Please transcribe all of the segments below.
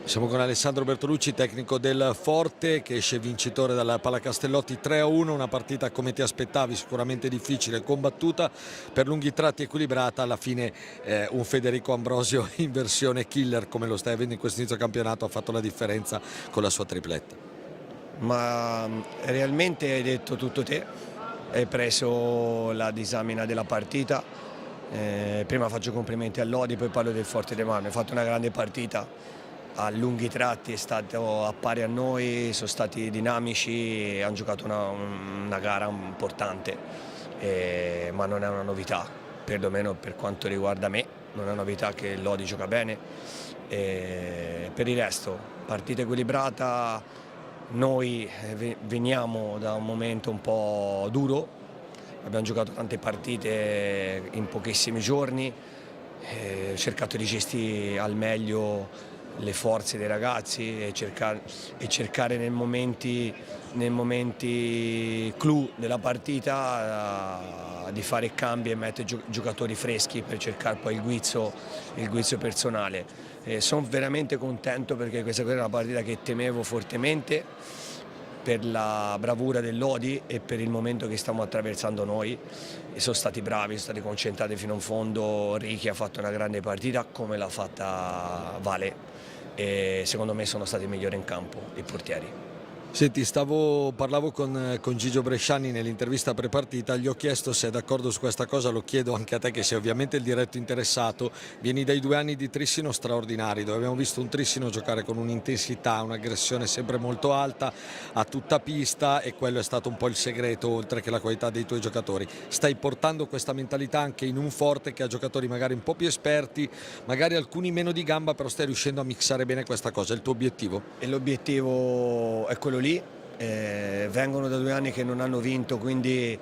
Siamo con Alessandro Bertolucci, tecnico del Forte, che esce vincitore dalla Palacastellotti 3-1, una partita come ti aspettavi, sicuramente difficile, combattuta, per lunghi tratti equilibrata, alla fine un Federico Ambrosio in versione killer, come lo stai avendo in questo inizio campionato, ha fatto la differenza con la sua tripletta. Ma realmente hai detto tutto te, hai preso la disamina della partita, prima faccio complimenti a Lodi, poi parlo del Forte dei Marmi, ha fatto una grande partita, a lunghi tratti è stato a pari a noi, sono stati dinamici, hanno giocato una gara importante, ma non è una novità, perlomeno per quanto riguarda me, non è una novità che Lodi gioca bene. Per il resto, partita equilibrata, noi veniamo da un momento un po' duro, abbiamo giocato tante partite in pochissimi giorni, cercato di gestire al meglio le forze dei ragazzi e cercare nei momenti clou della partita di fare cambi e mettere giocatori freschi per cercare poi il guizzo personale. Sono veramente contento perché questa era una partita che temevo fortemente per la bravura del Lodi e per il momento che stiamo attraversando noi, e sono stati bravi, sono stati concentrati fino in fondo. Ricky ha fatto una grande partita come l'ha fatta Vale e secondo me sono stati i migliori in campo, i portieri. Senti, parlavo con Gigio Bresciani nell'intervista pre-partita, gli ho chiesto se è d'accordo su questa cosa, lo chiedo anche a te che sei ovviamente il diretto interessato. Vieni dai 2 anni di Trissino straordinari, dove abbiamo visto un Trissino giocare con un'intensità, un'aggressione sempre molto alta, a tutta pista, e quello è stato un po' il segreto, oltre che la qualità dei tuoi giocatori. Stai portando questa mentalità anche in un Forte che ha giocatori magari un po' più esperti, magari alcuni meno di gamba, però stai riuscendo a mixare bene questa cosa, è il tuo obiettivo? E l'obiettivo è quello lì, vengono da 2 anni che non hanno vinto, quindi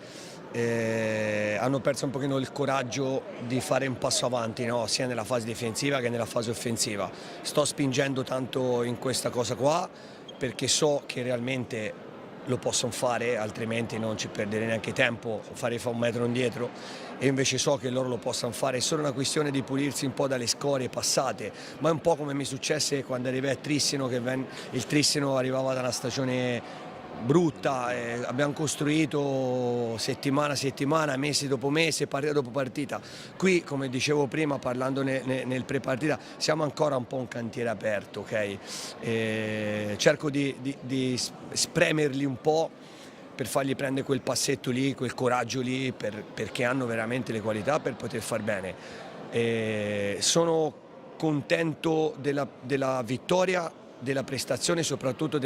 hanno perso un pochino il coraggio di fare un passo avanti, no? Sia nella fase difensiva che nella fase offensiva. Sto spingendo tanto in questa cosa qua perché so che realmente lo possono fare, altrimenti non ci perderei neanche tempo, fare un metro indietro, e invece so che loro lo possano fare. È solo una questione di pulirsi un po' dalle scorie passate, ma è un po' come mi successe quando arrivai a Trissino, che il Trissino arrivava da una stagione brutta, abbiamo costruito settimana a settimana, mese dopo mese, partita dopo partita. Qui, come dicevo prima parlando nel pre-partita, siamo ancora un po' un cantiere aperto, ok? Cerco di spremerli un po' per fargli prendere quel passetto lì, quel coraggio lì, perché hanno veramente le qualità per poter far bene. Sono contento della vittoria, della prestazione, soprattutto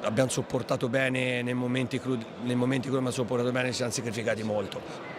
abbiamo sopportato bene nei momenti in cui abbiamo sopportato bene, ci siamo sacrificati molto.